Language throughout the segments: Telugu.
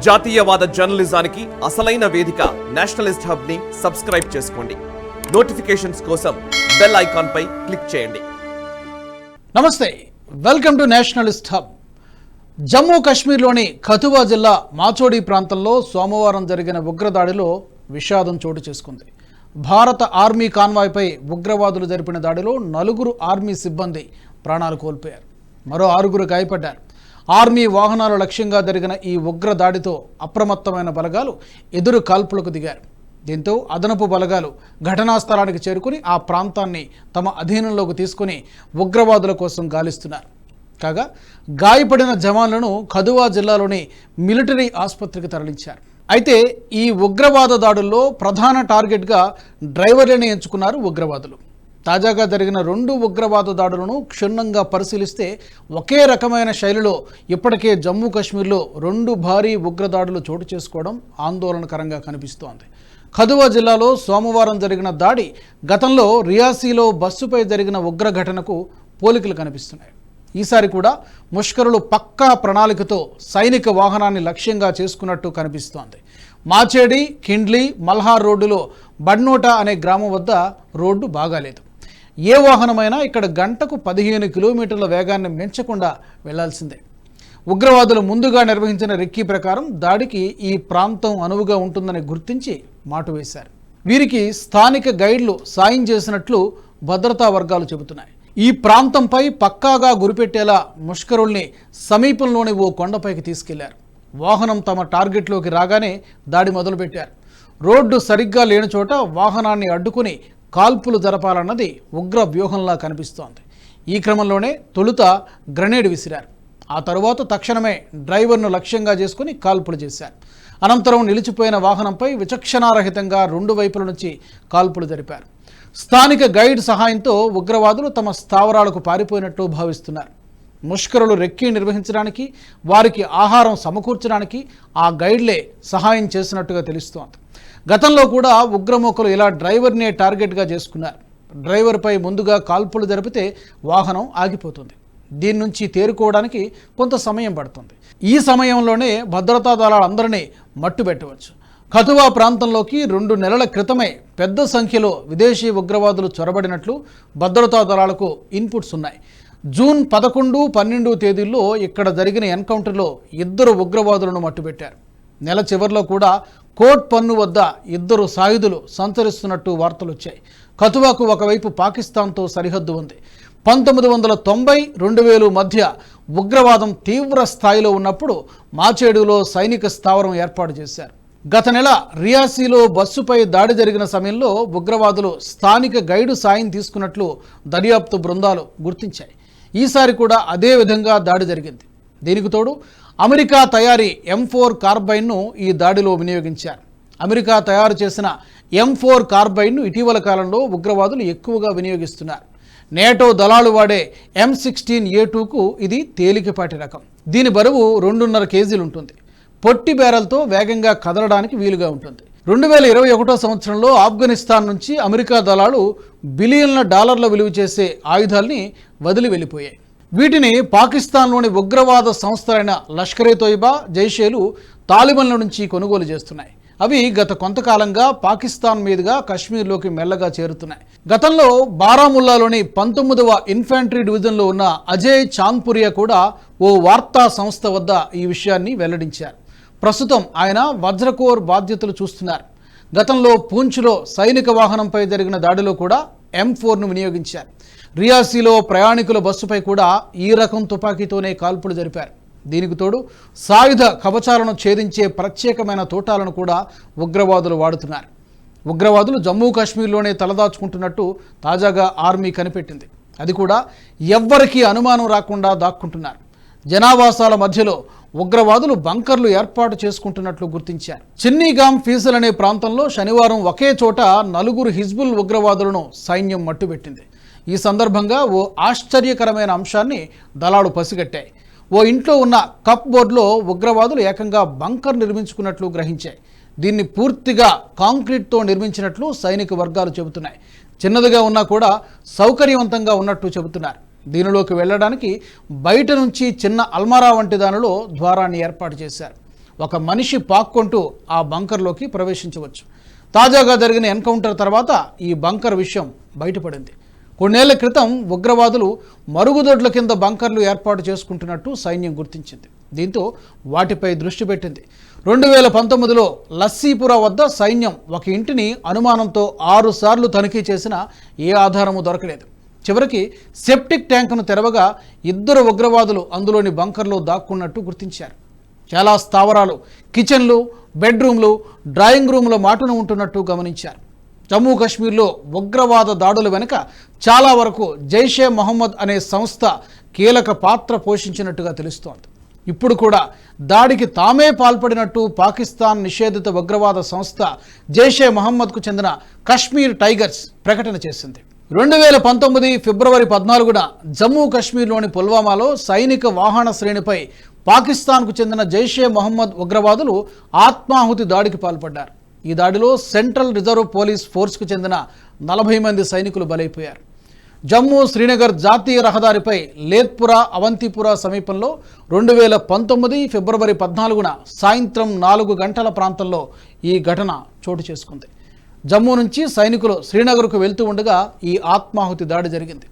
జాతీయవాద జర్నలిజానికి అసలైన వేదిక నేషనలిస్ట్ హబ్ ని సబ్స్క్రైబ్ చేసుకోండి. నోటిఫికేషన్స్ కోసం బెల్ ఐకాన్ పై క్లిక్ చేయండి. నమస్తే, welcome to nationalist hub. Jammu కాశ్మీర్లోని కథువా జిల్లా మాచోడి ప్రాంతంలో సోమవారం జరిగిన ఉగ్రదాడిలో విషాదం చోటు చేసుకుంది. భారత ఆర్మీ కాన్వాయ్పై ఉగ్రవాదులు జరిపిన దాడిలో 4 ఆర్మీ సిబ్బంది ప్రాణాలు కోల్పోయారు. మరో 6 గాయపడ్డారు. ఆర్మీ వాహనాల లక్ష్యంగా జరిగిన ఈ ఉగ్ర దాడితో అప్రమత్తమైన బలగాలు ఎదురు కాల్పులకు దిగారు. దీంతో అదనపు బలగాలు ఘటనా స్థలానికి చేరుకుని ఆ ప్రాంతాన్ని తమ అధీనంలోకి తీసుకుని ఉగ్రవాదుల కోసం గాలిస్తున్నారు. కాగా గాయపడిన జవాన్లను కథువా జిల్లాలోని మిలిటరీ ఆసుపత్రికి తరలించారు. అయితే ఈ ఉగ్రవాద దాడుల్లో ప్రధాన టార్గెట్గా డ్రైవర్లని ఎంచుకున్నారు ఉగ్రవాదులు. తాజాగా జరిగిన 2 ఉగ్రవాద దాడులను క్షుణ్ణంగా పరిశీలిస్తే ఒకే రకమైన శైలిలో ఇప్పటికే జమ్మూ కాశ్మీర్లో 2 భారీ ఉగ్రదాడులు చోటు చేసుకోవడం ఆందోళనకరంగా కనిపిస్తోంది. కథువా జిల్లాలో సోమవారం జరిగిన దాడి గతంలో రియాసీలో బస్సుపై జరిగిన ఉగ్ర ఘటనకు పోలికలు కనిపిస్తున్నాయి. ఈసారి కూడా ముష్కరులు పక్కా ప్రణాళికతో సైనిక వాహనాన్ని లక్ష్యంగా చేసుకున్నట్టు కనిపిస్తోంది. మాచేడి, కిండ్లీ, మల్హార్ రోడ్డులో బడ్నోటా అనే గ్రామం వద్ద రోడ్డు బాగాలేదు. ఏ వాహనమైనా ఇక్కడ గంటకు 15 కిలోమీటర్ల వేగాన్ని మించకుండా వెళ్లాల్సిందే. ఉగ్రవాదులు ముందుగా నిర్వహించిన రెక్కీ ప్రకారం దాడికి ఈ ప్రాంతం అనువుగా ఉంటుందని గుర్తించి మాటు వేశారు. వీరికి స్థానిక గైడ్లు సాయం చేసినట్లు భద్రతా వర్గాలు చెబుతున్నాయి. ఈ ప్రాంతంపై పక్కాగా గురిపెట్టేలా ముష్కరుల్ని సమీపంలోని ఓ కొండపైకి తీసుకెళ్లారు. వాహనం తమ టార్గెట్లోకి రాగానే దాడి మొదలుపెట్టారు. రోడ్డు సరిగ్గా లేని చోట వాహనాన్ని అడ్డుకుని కాల్పులు జరపాలన్నది ఉగ్ర వ్యూహంలా కనిపిస్తోంది. ఈ క్రమంలోనే తొలుత గ్రెనేడ్ విసిరారు. ఆ తరువాత తక్షణమే డ్రైవర్ను లక్ష్యంగా చేసుకుని కాల్పులు చేశారు. అనంతరం నిలిచిపోయిన వాహనంపై విచక్షణారహితంగా 2 వైపుల నుంచి కాల్పులు జరిపారు. స్థానిక గైడ్ సహాయంతో ఉగ్రవాదులు తమ స్థావరాలకు పారిపోయినట్టు భావిస్తున్నారు. ముష్కరులు రెక్కీ నిర్వహించడానికి, వారికి ఆహారం సమకూర్చడానికి ఆ గైడ్లే సహాయం చేసినట్టుగా తెలుస్తోంది. గతంలో కూడా ఉగ్రమూకలు ఇలా డ్రైవర్నే టార్గెట్గా చేసుకున్నారు. డ్రైవర్పై ముందుగా కాల్పులు జరిపితే వాహనం ఆగిపోతుంది. దీని నుంచి తేరుకోవడానికి కొంత సమయం పడుతుంది. ఈ సమయంలోనే భద్రతా దళాలందరినీ మట్టుబెట్టవచ్చు. కథువా ప్రాంతంలోకి 2 నెలల క్రితమే పెద్ద సంఖ్యలో విదేశీ ఉగ్రవాదులు చొరబడినట్లు భద్రతా దళాలకు ఇన్పుట్స్ ఉన్నాయి. జూన్ 11, 12 తేదీల్లో ఇక్కడ జరిగిన ఎన్కౌంటర్లో 2 ఉగ్రవాదులను మట్టుబెట్టారు. నెల చివరిలో కూడా కోట్ పన్ను వద్ద 2 సాయుధులు సంచరిస్తున్నట్టు వార్తలు వచ్చాయి. కథువాకు ఒకవైపు పాకిస్తాన్తో సరిహద్దు ఉంది. 1990-2000 మధ్య ఉగ్రవాదం తీవ్ర స్థాయిలో ఉన్నప్పుడు మాచేడులో సైనిక స్థావరం ఏర్పాటు చేశారు. గత నెల రియాసీలో బస్సుపై దాడి జరిగిన సమయంలో ఉగ్రవాదులు స్థానిక గైడు సాయం తీసుకున్నట్లు దర్యాప్తు బృందాలు గుర్తించాయి. ఈసారి కూడా అదే విధంగా దాడి జరిగింది. దీనికి తోడు అమెరికా తయారీ M4 కార్బైన్ను ఈ దాడిలో వినియోగించారు. అమెరికా తయారు చేసిన M4 కార్బైన్ను ఇటీవల కాలంలో ఉగ్రవాదులు ఎక్కువగా వినియోగిస్తున్నారు. నేటో దళాలు వాడే M16A2కు ఇది తేలికపాటి రకం. దీని బరువు 2.5 కేజీలు ఉంటుంది. పొట్టి బేరలతో వేగంగా కదలడానికి వీలుగా ఉంటుంది. 2021 సంవత్సరంలో ఆఫ్ఘనిస్తాన్ నుంచి అమెరికా దళాలు బిలియన్ల డాలర్ల విలువ చేసే ఆయుధాల్ని వదిలి వెళ్ళిపోయాయి. వీటిని పాకిస్తాన్లోని ఉగ్రవాద సంస్థలైన లష్కర్-ఏ-తోయిబా, జైషేలు తాలిబాన్ల నుంచి కొనుగోలు చేస్తున్నాయి. అవి గత కొంతకాలంగా పాకిస్తాన్ మీదుగా కశ్మీర్లోకి మెల్లగా చేరుతున్నాయి. గతంలో బారాముల్లాలోని 19వ ఇన్ఫాంట్రీ డివిజన్లో ఉన్న అజయ్ చాంద్పురియా కూడా ఓ వార్తా సంస్థ వద్ద ఈ విషయాన్ని వెల్లడించారు. ప్రస్తుతం ఆయన వజ్రకోర్ బాధ్యతలు చూస్తున్నారు. గతంలో పూంచ్లో సైనిక వాహనంపై జరిగిన దాడిలో కూడా M4ను వినియోగించారు. రియాసీలో ప్రయాణికుల బస్సుపై కూడా ఈ రకం తుపాకీతోనే కాల్పులు జరిపారు. దీనికి తోడు సాయుధ కవచాలను ఛేదించే ప్రత్యేకమైన తోటాలను కూడా ఉగ్రవాదులు వాడుతున్నారు. ఉగ్రవాదులు జమ్మూ కాశ్మీర్లోనే తలదాచుకుంటున్నట్టు తాజాగా ఆర్మీ కనిపెట్టింది. అది కూడా ఎవ్వరికీ అనుమానం రాకుండా దాక్కుంటున్నారు. జనావాసాల మధ్యలో ఉగ్రవాదులు బంకర్లు ఏర్పాటు చేసుకుంటున్నట్లు గుర్తించారు. చిన్నీగామ్ ఫీసల్ అనే ప్రాంతంలో శనివారం ఒకే చోట 4 హిజ్బుల్ ఉగ్రవాదులను సైన్యం మట్టుబెట్టింది. ఈ సందర్భంగా ఓ ఆశ్చర్యకరమైన అంశాన్ని దళాలు పసిగట్టాయి. ఓ ఇంట్లో ఉన్న కప్ బోర్డులో ఉగ్రవాదులు ఏకంగా బంకర్ నిర్మించుకున్నట్లు గ్రహించాయి. దీన్ని పూర్తిగా కాంక్రీట్తో నిర్మించినట్లు సైనిక వర్గాలు చెబుతున్నాయి. చిన్నదిగా ఉన్నా కూడా సౌకర్యవంతంగా ఉన్నట్టు చెబుతున్నారు. దీనిలోకి వెళ్ళడానికి బయట నుంచి చిన్న అల్మారా వంటి దానిలో ద్వారాన్ని ఏర్పాటు చేశారు. ఒక మనిషి పాక్కుంటూ ఆ బంకర్లోకి ప్రవేశించవచ్చు. తాజాగా జరిగిన ఎన్కౌంటర్ తర్వాత ఈ బంకర్ విషయం బయటపడింది. కొన్నేళ్ల క్రితం ఉగ్రవాదులు మరుగుదొడ్ల కింద బంకర్లు ఏర్పాటు చేసుకుంటున్నట్టు సైన్యం గుర్తించింది. దీంతో వాటిపై దృష్టి పెట్టింది. 2019లో లస్సీపుర వద్ద సైన్యం ఒక ఇంటిని అనుమానంతో 6 సార్లు తనిఖీ చేసినా ఏ ఆధారము దొరకలేదు. చివరికి సెప్టిక్ ట్యాంకును తెరవగా 2 ఉగ్రవాదులు అందులోని బంకర్లో దాక్కున్నట్టు గుర్తించారు. చాలా స్థావరాలు, కిచెన్లు, బెడ్రూమ్లు, డ్రాయింగ్ రూమ్ల మాటున ఉంటున్నట్టు గమనించారు. జమ్మూ కాశ్మీర్లో ఉగ్రవాద దాడుల వెనుక చాలా వరకు జైషే మొహమ్మద్ అనే సంస్థ కీలక పాత్ర పోషించినట్టుగా తెలుస్తోంది. ఇప్పుడు కూడా దాడికి తామే పాల్పడినట్టు పాకిస్తాన్ నిషేధిత ఉగ్రవాద సంస్థ జైషే మొహమ్మద్కు చెందిన కశ్మీర్ టైగర్స్ ప్రకటన చేసింది. 2019 ఫిబ్రవరి 14న జమ్మూ కాశ్మీర్లోని పుల్వామాలో సైనిక వాహన శ్రేణిపై పాకిస్తాన్కు చెందిన జైషే మొహమ్మద్ ఉగ్రవాదులు ఆత్మాహుతి దాడికి పాల్పడ్డారు. ఈ దాడిలో సెంట్రల్ రిజర్వ్ పోలీస్ ఫోర్స్కు చెందిన 40 మంది సైనికులు బలైపోయారు. జమ్మూ శ్రీనగర్ జాతీయ రహదారిపై లేత్పుర అవంతిపుర సమీపంలో 2019 ఫిబ్రవరి 14న సాయంత్రం 4 గంటల ప్రాంతంలో ఈ ఘటన చోటు చేసుకుంది. జమ్మూ నుంచి సైనికులు శ్రీనగర్కు వెళ్తూ ఉండగా ఈ ఆత్మాహుతి దాడి జరిగింది.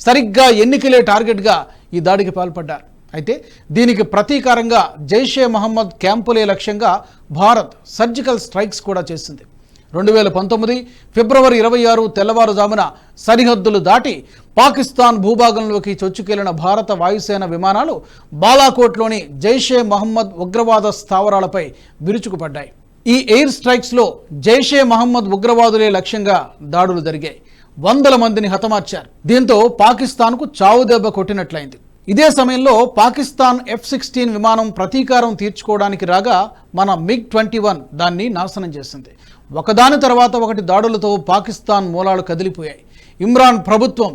సరిగ్గా ఎన్నికలే టార్గెట్గా ఈ దాడికి పాల్పడ్డారు. అయితే దీనికి ప్రతీకారంగా జైషే మహమ్మద్ క్యాంపులే లక్ష్యంగా భారత్ సర్జికల్ స్ట్రైక్స్ కూడా చేసింది. 2019 ఫిబ్రవరి 26 తెల్లవారుజామున సరిహద్దులు దాటి పాకిస్తాన్ భూభాగంలోకి చొచ్చుకెళ్లిన భారత వాయుసేన విమానాలు బాలాకోట్లోని జైషే మహమ్మద్ ఉగ్రవాద స్థావరాలపై విరుచుకుపడ్డాయి. ఈ ఎయిర్ స్ట్రైక్స్లో జైషే మహమ్మద్ ఉగ్రవాదులే లక్ష్యంగా దాడులు జరిగాయి. 100 మందిని హతమార్చారు. దీంతో పాకిస్తాన్కు చావు దెబ్బ కొట్టినట్లయింది. ఇదే సమయంలో పాకిస్తాన్ F-16 విమానం ప్రతీకారం తీర్చుకోవడానికి రాగా మన MiG-21 దాన్ని నాశనం చేసింది. ఒకదాని తర్వాత ఒకటి దాడులతో పాకిస్తాన్ మూలాలు కదిలిపోయాయి. ఇమ్రాన్ ప్రభుత్వం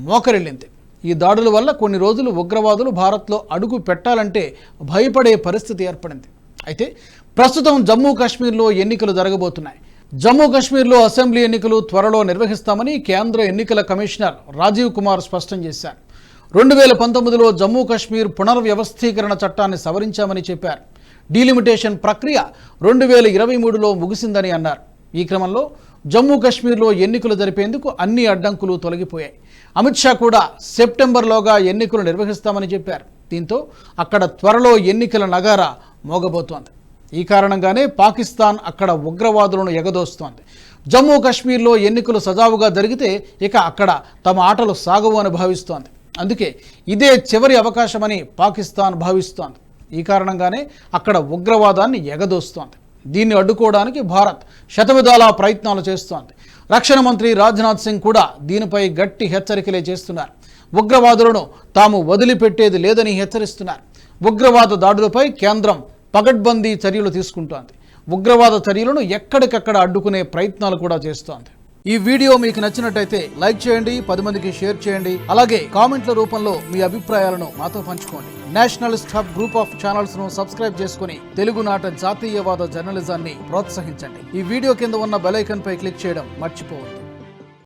మోకరిల్లింది. ఈ దాడుల వల్ల కొన్ని రోజులు ఉగ్రవాదులు భారత్లో అడుగు పెట్టాలంటే భయపడే పరిస్థితి ఏర్పడింది. అయితే ప్రస్తుతం జమ్మూ కాశ్మీర్లో ఎన్నికలు జరగబోతున్నాయి. జమ్మూ కాశ్మీర్లో అసెంబ్లీ ఎన్నికలు త్వరలో నిర్వహిస్తామని కేంద్ర ఎన్నికల కమిషనర్ రాజీవ్ కుమార్ స్పష్టం చేశారు. 2019లో జమ్మూ కాశ్మీర్ పునర్వ్యవస్థీకరణ చట్టాన్ని సవరించామని చెప్పారు. డీలిమిటేషన్ ప్రక్రియ 2023లో ముగిసిందని అన్నారు. ఈ క్రమంలో జమ్మూ కాశ్మీర్లో ఎన్నికలు జరిపేందుకు అన్ని అడ్డంకులు తొలగిపోయాయి. అమిత్ షా కూడా సెప్టెంబర్లోగా ఎన్నికలు నిర్వహిస్తామని చెప్పారు. దీంతో అక్కడ త్వరలో ఎన్నికల నగారా మోగబోతోంది. ఈ కారణంగానే పాకిస్తాన్ అక్కడ ఉగ్రవాదులను ఎగదోస్తోంది. జమ్మూ కాశ్మీర్లో ఎన్నికలు సజావుగా జరిగితే ఇక అక్కడ తమ ఆటలు సాగవు అని భావిస్తోంది. అందుకే ఇదే చివరి అవకాశమని పాకిస్తాన్ భావిస్తోంది. ఈ కారణంగానే అక్కడ ఉగ్రవాదాన్ని ఎగదోస్తోంది. దీన్ని అడ్డుకోవడానికి భారత్ శతవిధాలా ప్రయత్నాలు చేస్తోంది. రక్షణ మంత్రి రాజ్నాథ్ సింగ్ కూడా దీనిపై గట్టి హెచ్చరికలే చేస్తున్నారు. ఉగ్రవాదులను తాము వదిలిపెట్టేది లేదని హెచ్చరిస్తున్నారు. ఉగ్రవాద దాడులపై కేంద్రం పగడ్బందీ చర్యలు తీసుకుంటోంది. ఉగ్రవాద చర్యలను ఎక్కడికక్కడ అడ్డుకునే ప్రయత్నాలు కూడా చేస్తోంది. ఈ వీడియో మీకు నచ్చినట్టయితే లైక్ చేయండి, 10 మందికి షేర్ చేయండి. అలాగే కామెంట్ల రూపంలో మీ అభిప్రాయాలను మాతో పంచుకోండి. Nationalist hub group of channels ను సబ్స్క్రైబ్ చేసుకుని తెలుగునాట జాతీయవాద జర్నలిజాన్ని ప్రోత్సహించండి. ఈ వీడియో కింద ఉన్న బెల్ ఐకాన్ పై క్లిక్ చేయడం మర్చిపోవద్దు.